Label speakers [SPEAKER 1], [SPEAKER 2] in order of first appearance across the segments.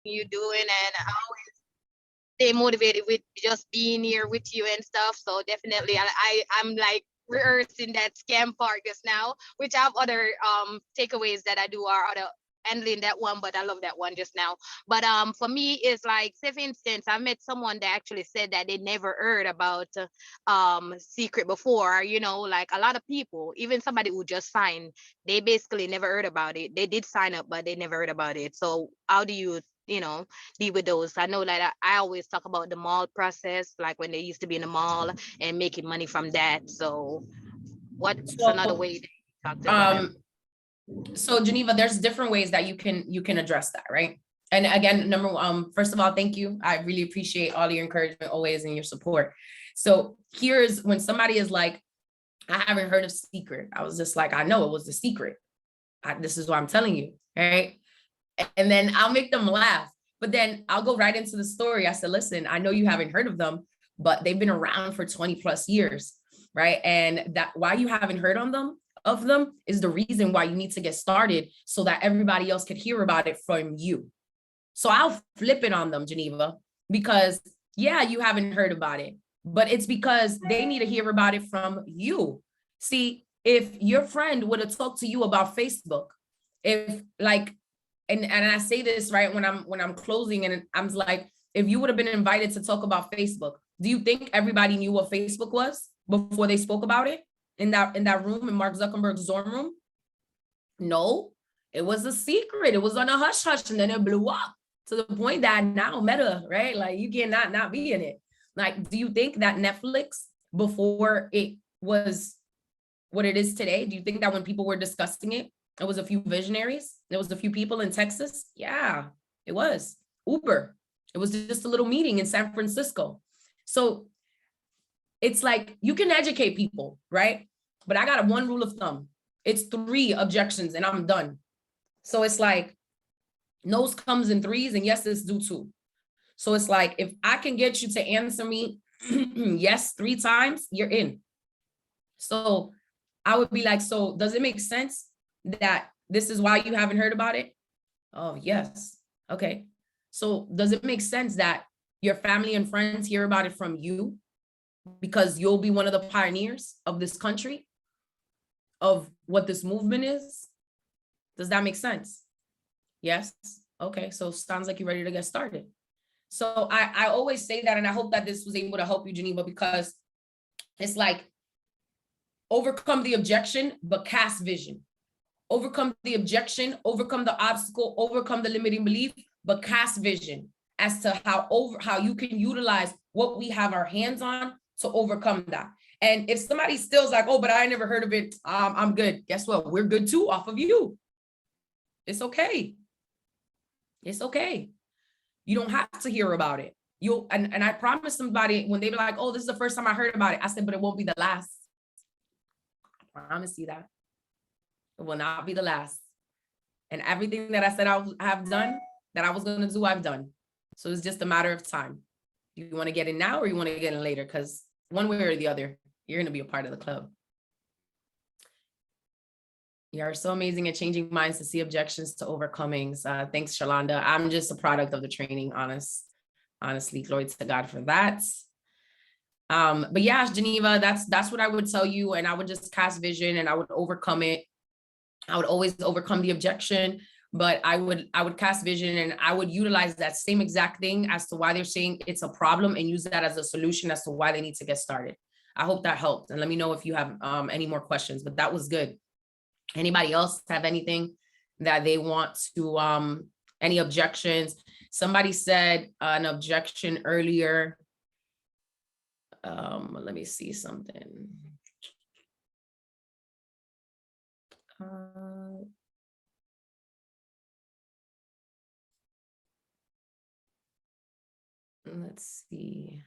[SPEAKER 1] you doing, and I always stay motivated with just being here with you and stuff. So definitely, I'm like rehearsing that scam part just now, which I have other takeaways that I do are other handling that one, but I love that one just now. But for me, it's like, say for instance, I met someone that actually said that they never heard about secret before. You know, like a lot of people, even somebody who just signed, they basically never heard about it. They did sign up, but they never heard about it. So how do you, you know, deal with those? I know that I always talk about the mall process, like when they used to be in the mall and making money from that. So what's another
[SPEAKER 2] So,
[SPEAKER 1] way to talk to about them?
[SPEAKER 2] um, so Geneva, there's different ways that you can address that, right? And again, first of all, thank you. I really appreciate all your encouragement always and your support. So here's when somebody is like, I haven't heard of secret. I was just like, I know it was the secret. This is what I'm telling you, right? And then I'll make them laugh. But then I'll go right into the story. I said, listen, I know you haven't heard of them, but they've been around for 20 plus years, right? And that why you haven't heard of them is the reason why you need to get started so that everybody else could hear about it from you. So I'll flip it on them, Geneva, because yeah, you haven't heard about it, but it's because they need to hear about it from you. See, if your friend would have talked to you about Facebook, if like, and I say this right when I'm closing, and I'm like, if you would have been invited to talk about Facebook, do you think everybody knew what Facebook was before they spoke about it in that room in Mark Zuckerberg's dorm room? No, it was a secret. It was on a hush hush, and then it blew up to the point that now Meta, right? Like you cannot not be in it. Like, do you think that Netflix before it was what it is today, do you think that when people were discussing it, it was a few visionaries? There was a few people in Texas? Yeah, it was. Uber. It was just a little meeting in San Francisco. So it's like you can educate people, right? But I got one rule of thumb. It's 3 objections and I'm done. So it's like no's comes in 3s and yeses do 2. So it's like if I can get you to answer me yes 3 times, you're in. So I would be like, so does it make sense that this is why you haven't heard about it? Oh, yes. Okay. So does it make sense that your family and friends hear about it from you because you'll be one of the pioneers of this country, of what this movement is? Does that make sense? Yes. Okay. So sounds like you're ready to get started. So I always say that, and I hope that this was able to help you, Geneva, because it's like overcome the objection, but cast vision. Overcome the objection, overcome the obstacle, overcome the limiting belief, but cast vision as to how you can utilize what we have our hands on to overcome that. And if somebody still's like, oh, but I never heard of it, I'm good. Guess what? We're good too off of you. It's okay. It's okay. You don't have to hear about it. And I promised somebody when they were like, oh, this is the first time I heard about it. I said, but it won't be the last. I promise you that. It will not be the last. And everything that I said I have done, that I was going to do, I've done. So it's just a matter of time. You want to get in now or you want to get in later? Because one way or the other, you're going to be a part of the club. You are so amazing at changing minds to see objections to overcomings. Thanks, Shalonda. I'm just a product of the training, honestly, glory to God for that. But yeah, Geneva, that's what I would tell you. And I would just cast vision and I would overcome it. I would always overcome the objection, but I would cast vision and I would utilize that same exact thing as to why they're saying it's a problem and use that as a solution as to why they need to get started. I hope that helped. And let me know if you have any more questions, but that was good. Anybody else have anything that they want to, any objections? Somebody said an objection earlier. Let me see something. Let's see.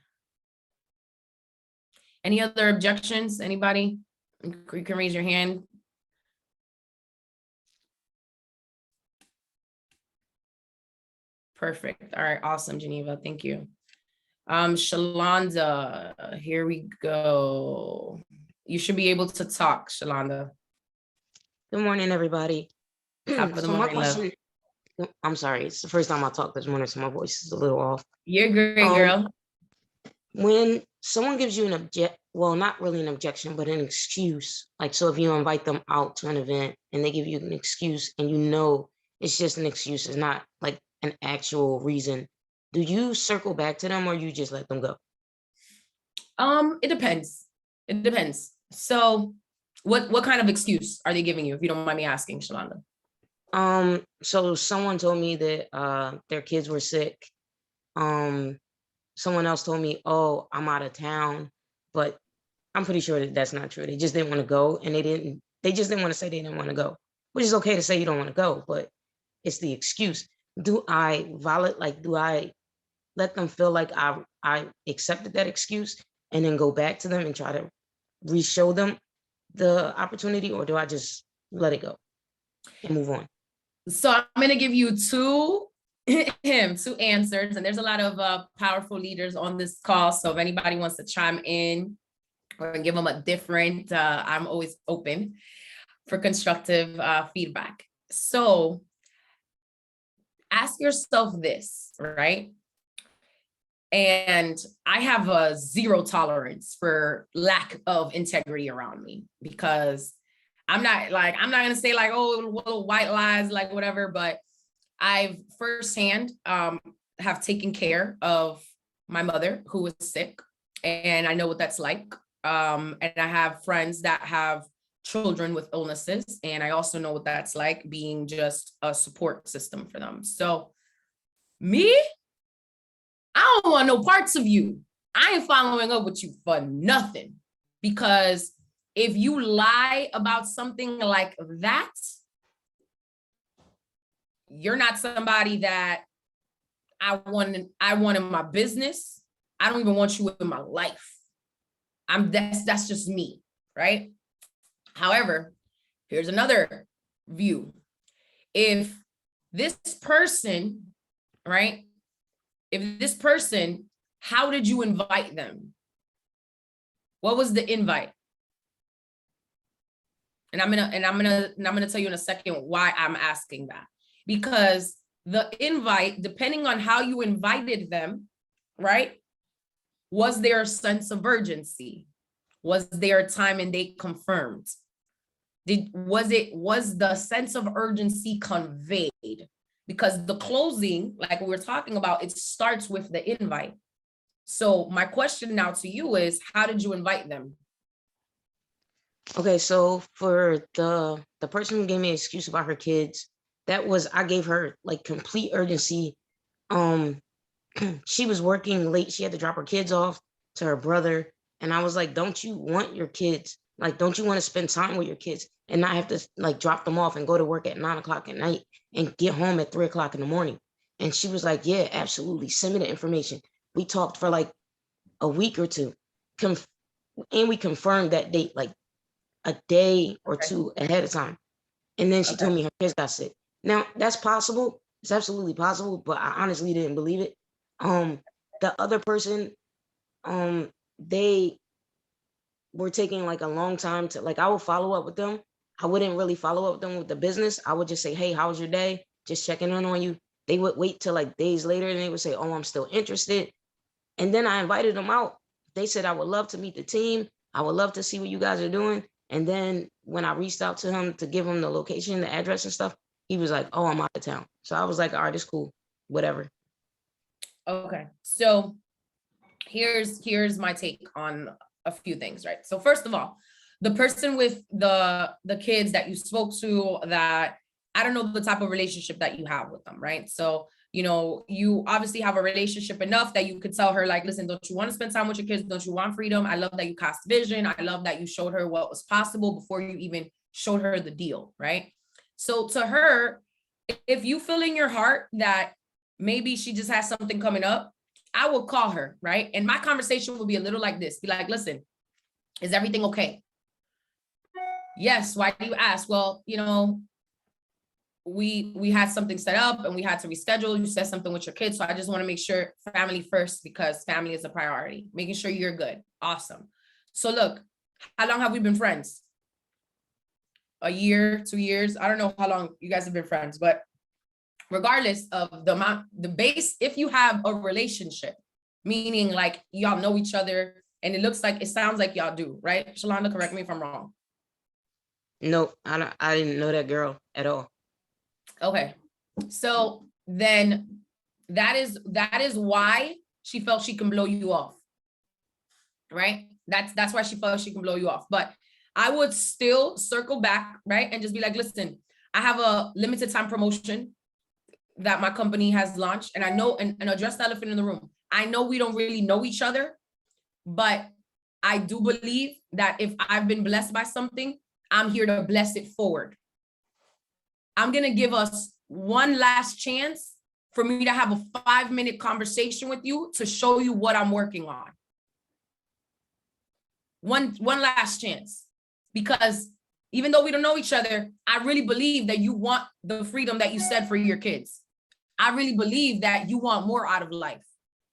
[SPEAKER 2] Any other objections? Anybody? You can raise your hand. Perfect. All right. Awesome, Geneva. Thank you. Shalonda, here we go. You should be able to talk, Shalonda.
[SPEAKER 3] Good morning, everybody.
[SPEAKER 2] Top of the morning, love.
[SPEAKER 3] Good I'm sorry. It's the first time I talked this morning, so my voice is a little off.
[SPEAKER 2] You're great,
[SPEAKER 3] Um,
[SPEAKER 2] girl.
[SPEAKER 3] when someone gives you well, not really an objection, but an excuse, like, so if you invite them out to an event and they give you an excuse and you know it's just an excuse, it's not like an actual reason, do you circle back to them or you just let them go?
[SPEAKER 2] It depends. It depends. So what kind of excuse are they giving you, if you don't mind me asking, Shalonda?
[SPEAKER 3] So someone told me that their kids were sick. Someone else told me, oh, I'm out of town, but I'm pretty sure that that's not true. They just didn't want to go, and they just didn't want to say they didn't want to go, which is okay to say you don't want to go, but it's the excuse. Do I do I let them feel like I accepted that excuse and then go back to them and try to re-show them the opportunity, or do I just let it go and move on?
[SPEAKER 2] So I'm going to give you two answers, and there's a lot of powerful leaders on this call. So if anybody wants to chime in or give them a different, I'm always open for constructive feedback. So ask yourself this, right? And I have a zero tolerance for lack of integrity around me, because I'm not going to say like, oh, little white lies, like whatever, but I've firsthand have taken care of my mother who was sick, and I know what that's like. And I have friends that have children with illnesses, and I also know what that's like, being just a support system for them. So me, I don't want no parts of you. I ain't following up with you for nothing, because if you lie about something like that, you're not somebody that I want in my business. I don't even want you in my life. That's just me, right? However, here's another view. If this person, right? If this person, how did you invite them? What was the invite? And I'm gonna tell you in a second why I'm asking that. Because the invite, depending on how you invited them, right? Was there a sense of urgency? Was there a time and date confirmed? Was the sense of urgency conveyed? Because the closing, like we were talking about, it starts with the invite. So my question now to you is, how did you invite them?
[SPEAKER 3] Okay, so for the person who gave me an excuse about her kids, I gave her like complete urgency. She was working late. She had to drop her kids off to her brother. And I was like, don't you want your kids? Like, don't you want to spend time with your kids and not have to like drop them off and go to work at 9 o'clock at night and get home at 3 o'clock in the morning? And she was like, yeah, absolutely. Send me the information. We talked for like a week or two. And we confirmed that date like a day or two ahead of time. And then she told me her kids got sick. Now that's possible. It's absolutely possible, but I honestly didn't believe it. The other person, they were taking like a long time to like, I would follow up with them. I wouldn't really follow up with them with the business. I would just say, hey, how was your day? Just checking in on you. They would wait till like days later and they would say, oh, I'm still interested. And then I invited them out. They said, I would love to meet the team. I would love to see what you guys are doing. And then when I reached out to him to give him the location, the address and stuff, he was like, oh, I'm out of town. So I was like, all right, it's cool, whatever.
[SPEAKER 2] Okay, so here's my take on a few things, right? So first of all, the person with the kids that you spoke to, that I don't know the type of relationship that you have with them, right? So, you know, you obviously have a relationship enough that you could tell her like, listen, don't you want to spend time with your kids? Don't you want freedom? I love that you cast vision. I love that you showed her what was possible before you even showed her the deal, right? So to her, if you feel in your heart that maybe she just has something coming up, I will call her, right? And my conversation will be a little like this. Be like, listen, is everything okay? Yes. Why do you ask? Well, you know, we had something set up and we had to reschedule. You said something with your kids. So I just want to make sure family first, because family is a priority. Making sure you're good. Awesome. So look, how long have we been friends? A year, 2 years? I don't know how long you guys have been friends, but regardless of the amount, the base, if you have a relationship, meaning like y'all know each other, and it sounds like y'all do, right? Shalonda, correct me if I'm wrong.
[SPEAKER 3] Nope, I didn't know that girl at all.
[SPEAKER 2] Okay, so then that is why she felt she can blow you off, right? That's why she felt she can blow you off. But I would still circle back, right, and just be like, listen, I have a limited time promotion that my company has launched, and I know, and address the elephant in the room. I know we don't really know each other, but I do believe that if I've been blessed by something, I'm here to bless it forward. I'm gonna give us one last chance for me to have a 5-minute conversation with you to show you what I'm working on. One last chance, because even though we don't know each other, I really believe that you want the freedom that you said for your kids. I really believe that you want more out of life.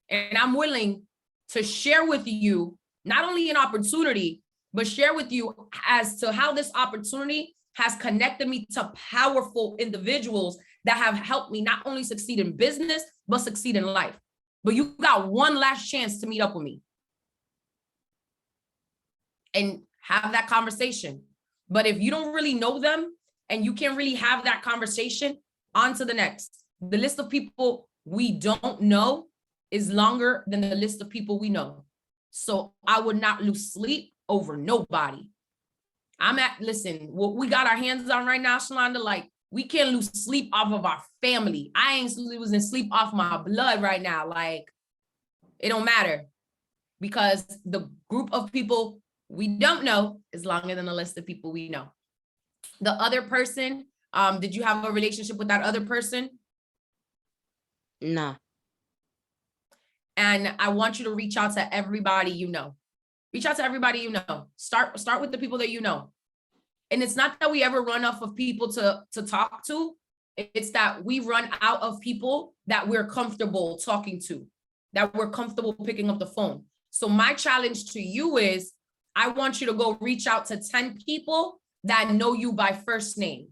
[SPEAKER 2] And I'm willing to share with you, not only an opportunity, but share with you as to how this opportunity has connected me to powerful individuals that have helped me not only succeed in business, but succeed in life. But you got one last chance to meet up with me and have that conversation. But if you don't really know them and you can't really have that conversation, on to the next. The list of people we don't know is longer than the list of people we know. So I would not lose sleep over nobody. Listen, what we got our hands on right now, Shalonda, like, we can't lose sleep off of our family. I ain't losing sleep off my blood right now. Like, it don't matter, because the group of people we don't know is longer than the list of people we know. The other person, did you have a relationship with that other person?
[SPEAKER 3] No.
[SPEAKER 2] And I want you to reach out to everybody you know. Reach out to everybody you know. Start with the people that you know. And it's not that we ever run off of people to talk to. It's that we run out of people that we're comfortable talking to, that we're comfortable picking up the phone. So my challenge to you is, I want you to go reach out to 10 people that know you by first name.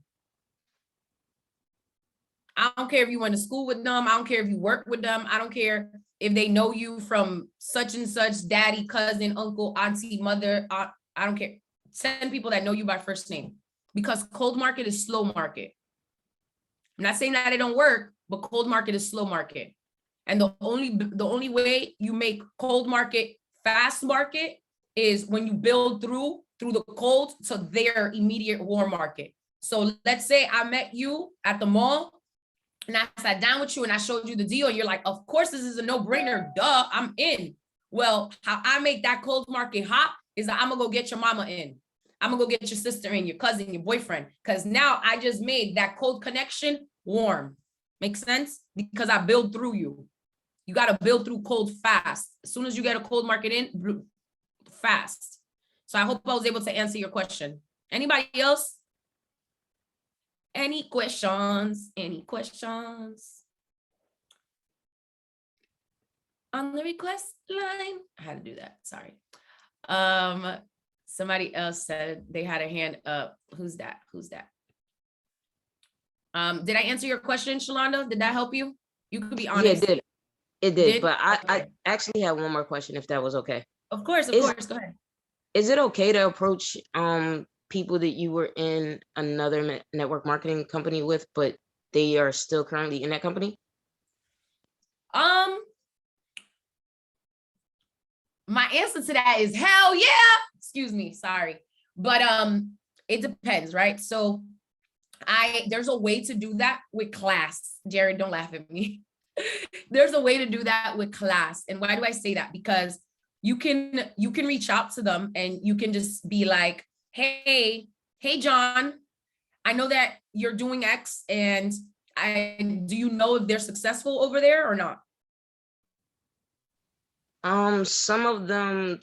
[SPEAKER 2] I don't care if you went to school with them. I don't care if you work with them. I don't care if they know you from such and such, daddy, cousin, uncle, auntie, mother. I don't care. 10 people that know you by first name, because cold market is slow market. I'm not saying that it don't work, but cold market is slow market. And the only way you make cold market fast market is when you build through the cold to their immediate warm market. So let's say I met you at the mall and I sat down with you and I showed you the deal, and you're like, of course, this is a no-brainer, duh, I'm in. Well, how I make that cold market hot is that I'm gonna go get your mama in. I'm gonna go get your sister in, your cousin, your boyfriend, because now I just made that cold connection warm. Makes sense? Because I build through you. You gotta build through cold fast. As soon as you get a cold market in, fast. So I hope I was able to answer your question. Anybody else? Any questions? Any questions? On the request line. I had to do that. Sorry. Somebody else said they had a hand up. Who's that? Who's that? Did I answer your question, Shalonda? Did that help you? You could be honest.
[SPEAKER 3] Yeah, it did. It did. But
[SPEAKER 2] Okay.
[SPEAKER 3] I actually have one more question, if that was okay.
[SPEAKER 2] Of course, go ahead.
[SPEAKER 3] Is it okay to approach people that you were in another network marketing company with, but they are still currently in that company?
[SPEAKER 2] My answer to that is hell yeah. Excuse me, sorry. But it depends, right? So there's a way to do that with class. Jared, don't laugh at me. There's a way to do that with class. And why do I say that? Because you can reach out to them and you can just be like, hey John, I know that you're doing X, and do you know if they're successful over there or not?
[SPEAKER 3] Some of them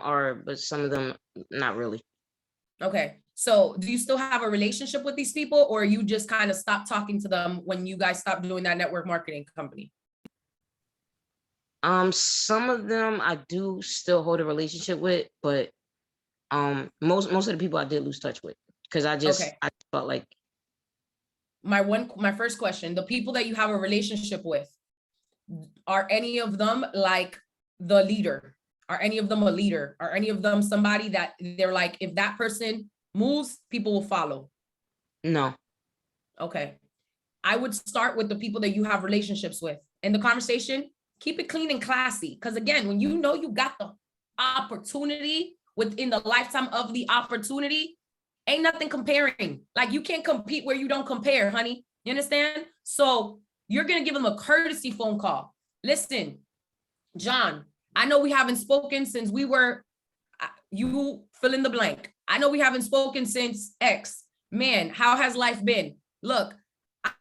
[SPEAKER 3] are, but some of them not really.
[SPEAKER 2] Okay. So do you still have a relationship with these people, or you just kind of stopped talking to them when you guys stopped doing that network marketing company?
[SPEAKER 3] Some of them I do still hold a relationship with, but most of the people I did lose touch with, because I felt like
[SPEAKER 2] my first question, the people that you have a relationship with, are any of them like the leader? Are any of them a leader? Are any of them somebody that they're like, if that person moves, people will follow?
[SPEAKER 3] No.
[SPEAKER 2] Okay. I would start with the people that you have relationships with. In the conversation, keep it clean and classy. Because again, when you know you got the opportunity within the lifetime of the opportunity, ain't nothing comparing. Like you can't compete where you don't compare, honey. You understand? So you're going to give them a courtesy phone call. Listen, John, I know we haven't spoken since we were, you fill in the blank. I know we haven't spoken since X. Man, how has life been? Look,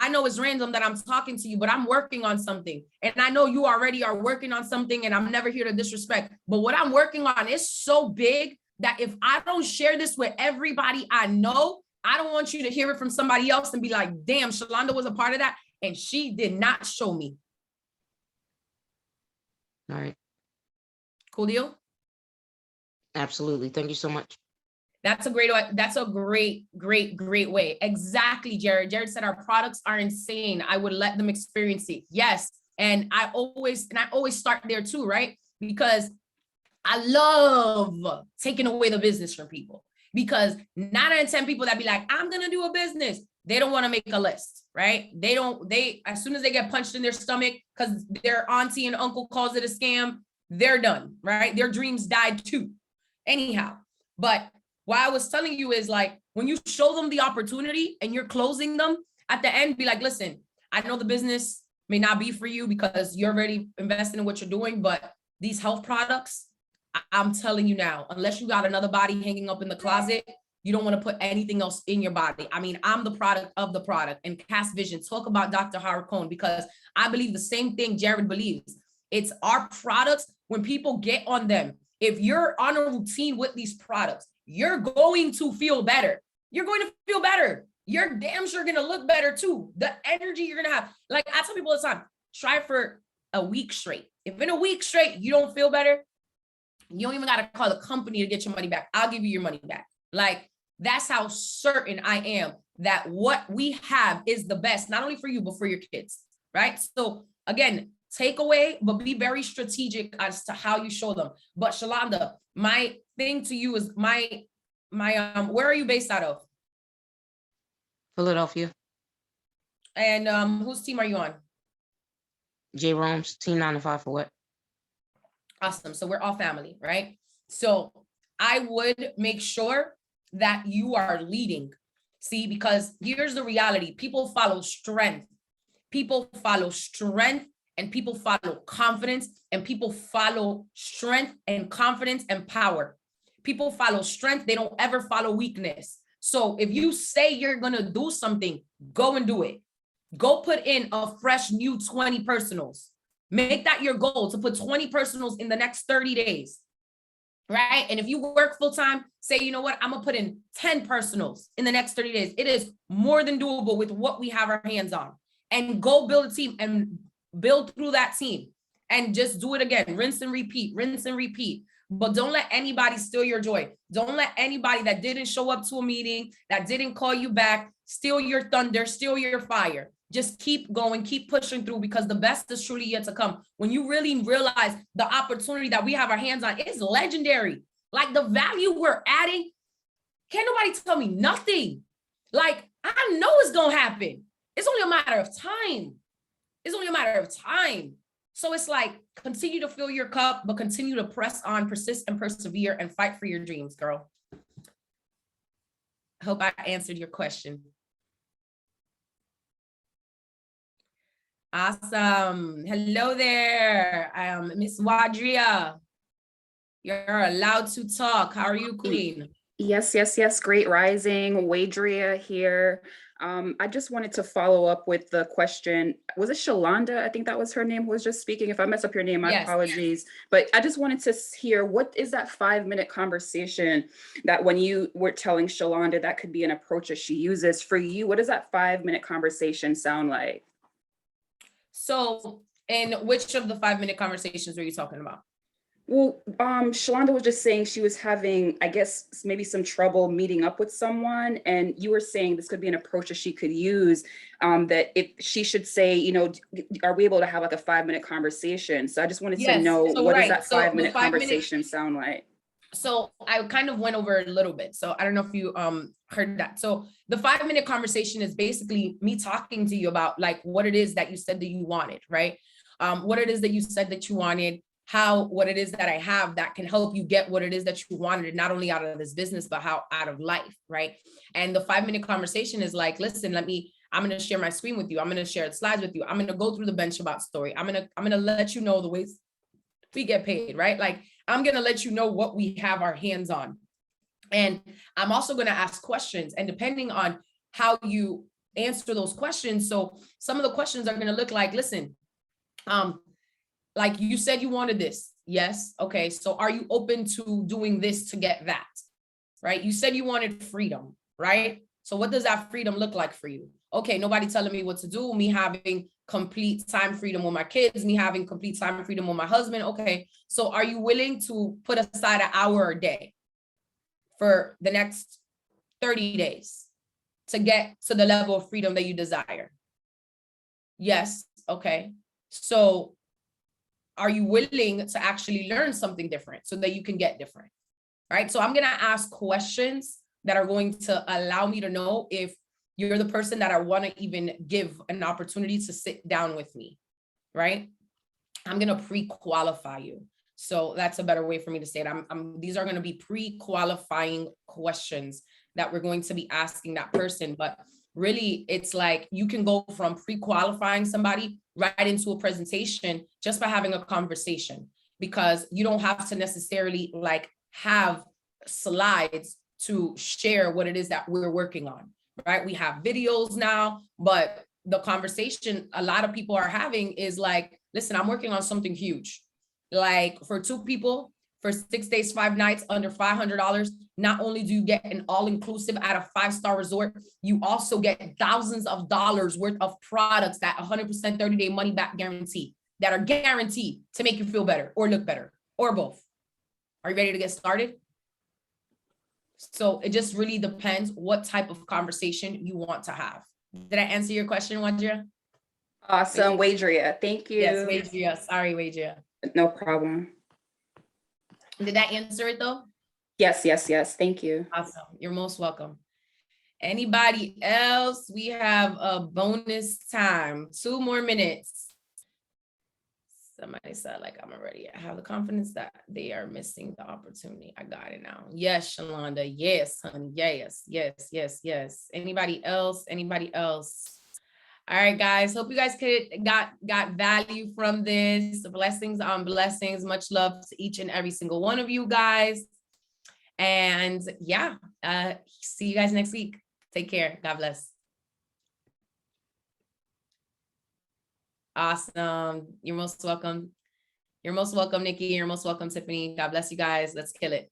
[SPEAKER 2] I know it's random that I'm talking to you, but I'm working on something. And I know you already are working on something, and I'm never here to disrespect. But what I'm working on is so big that if I don't share this with everybody I know, I don't want you to hear it from somebody else and be like, damn, Shalonda was a part of that, and she did not show me.
[SPEAKER 3] All right.
[SPEAKER 2] Cool deal?
[SPEAKER 3] Absolutely. Thank you so much.
[SPEAKER 2] That's a great way. Exactly, Jared. Jared said our products are insane. I would let them experience it. Yes. And I always start there too, right? Because I love taking away the business from people, because 9 out of 10 people that be like, I'm going to do a business, they don't want to make a list, right? They, as soon as they get punched in their stomach because their auntie and uncle calls it a scam, they're done, right? Their dreams died too. Anyhow, but what I was telling you is like, when you show them the opportunity and you're closing them at the end, be like, listen, I know the business may not be for you because you're already investing in what you're doing, but these health products, I'm telling you now, unless you got another body hanging up in the closet, you don't want to put anything else in your body. I mean, I'm the product of the product. And Cast Vision, talk about Dr. Howard Cohn, because I believe the same thing Jared believes. It's our products. When people get on them, if you're on a routine with these products, you're going to feel better. You're going to feel better. You're damn sure going to look better too. The energy you're going to have. Like I tell people all the time, try for a week straight. If in a week straight you don't feel better, you don't even got to call the company to get your money back. I'll give you your money back. Like that's how certain I am that what we have is the best, not only for you, but for your kids, right? So again, take away, but be very strategic as to how you show them. But Shalonda, my thing to you is my where are you based out of?
[SPEAKER 3] Philadelphia.
[SPEAKER 2] And whose team are you on?
[SPEAKER 3] J. Rome's team 9 to 5 for what?
[SPEAKER 2] Awesome. So we're all family, right? So I would make sure that you are leading. See, because here's the reality. People follow strength. People follow strength, and people follow confidence, and people follow strength and confidence and power. People follow strength. They don't ever follow weakness. So if you say you're going to do something, go and do it. Go put in a fresh new 20 personals. Make that your goal, to put 20 personals in the next 30 days, right? And if you work full time, say, you know what, I'm gonna put in 10 personals in the next 30 days. It is more than doable with what we have our hands on. And go build a team and build through that team and just do it again. Rinse and repeat, rinse and repeat. But don't let anybody steal your joy. Don't let anybody that didn't show up to a meeting, that didn't call you back, steal your thunder, steal your fire. Just keep going, keep pushing through, because the best is truly yet to come. When you really realize the opportunity that we have our hands on is legendary. Like the value we're adding, can't nobody tell me nothing. Like I know it's gonna happen. It's only a matter of time. It's only a matter of time. So it's like, continue to fill your cup, but continue to press on, persist and persevere, and fight for your dreams, girl. I hope I answered your question. Awesome. Hello there. Miss Wadria. You're allowed to talk. How are you, Queen?
[SPEAKER 4] Yes. Great rising. Wadria here. I just wanted to follow up with the question. Was it Shalonda? I think that was her name, who was just speaking. If I mess up your name, my apologies. But I just wanted to hear, what is that 5-minute conversation that when you were telling Shalonda that could be an approach that she uses for you? What does that 5-minute conversation sound like?
[SPEAKER 2] So, and which of the 5-minute conversations are you talking about?
[SPEAKER 4] Well, Shalonda was just saying she was having, I guess, maybe some trouble meeting up with someone. And you were saying this could be an approach that she could use, that if she should say, you know, are we able to have like a 5-minute conversation? So I just wanted to know,
[SPEAKER 2] So
[SPEAKER 4] what does
[SPEAKER 2] right.
[SPEAKER 4] that
[SPEAKER 2] So the
[SPEAKER 4] 5-minute
[SPEAKER 2] 5 minute
[SPEAKER 4] conversation sound like?
[SPEAKER 2] So I kind of went over it a little bit. So I don't know if you heard that. So the 5-minute conversation is basically me talking to you about like what it is that you said that you wanted, right? What it is that you said that you wanted, what it is that I have that can help you get what it is that you wanted, not only out of this business, but how out of life, right? And the 5-minute conversation is like, listen, I'm going to share my screen with you. I'm going to share slides with you. I'm going to go through the bench about story. I'm going to let you know the ways we get paid, right? Like, I'm going to let you know what we have our hands on. And I'm also going to ask questions, and depending on how you answer those questions. So some of the questions are going to look like, listen, like you said you wanted this. Yes. Okay. So are you open to doing this to get that? Right. You said you wanted freedom, right? So what does that freedom look like for you? Okay. Nobody telling me what to do. Me having complete time freedom with my kids, me having complete time freedom with my husband. Okay. So are you willing to put aside an hour a day for the next 30 days to get to the level of freedom that you desire? Yes. Okay. So are you willing to actually learn something different so that you can get different? Right. So I'm going to ask questions that are going to allow me to know if you're the person that I want to even give an opportunity to sit down with me. Right. I'm going to pre-qualify you. So that's a better way for me to say it. These are going to be pre-qualifying questions that we're going to be asking that person. But really, it's like you can go from pre-qualifying somebody right into a presentation just by having a conversation, because you don't have to necessarily like have slides to share what it is that we're working on, right? We have videos now, but the conversation a lot of people are having is like, listen, I'm working on something huge. Like for 2 people, for 6 days, 5 nights, under $500, not only do you get an all-inclusive at a 5-star resort, you also get thousands of dollars worth of products that 100% 30-day money back guarantee that are guaranteed to make you feel better or look better or both. Are you ready to get started? So it just really depends what type of conversation you want to have. Did I answer your question, Wadria?
[SPEAKER 4] Awesome, Wadria. Thank you.
[SPEAKER 2] Yes, Wadria. Sorry, Wadria.
[SPEAKER 4] No problem.
[SPEAKER 2] Did that answer it though?
[SPEAKER 4] Yes, yes, yes. Thank you.
[SPEAKER 2] Awesome. You're most welcome. Anybody else? We have a bonus time. 2 more minutes. Somebody said like, I'm already, I have the confidence that they are missing the opportunity. I got it now. Yes, Shalonda. Yes, honey. Yes, yes, yes, yes. Anybody else? Anybody else? All right, guys. Hope you guys got value from this. Blessings on blessings. Much love to each and every single one of you guys. And yeah, see you guys next week. Take care. God bless. Awesome. You're most welcome. You're most welcome, Nikki. You're most welcome, Tiffany. God bless you guys. Let's kill it.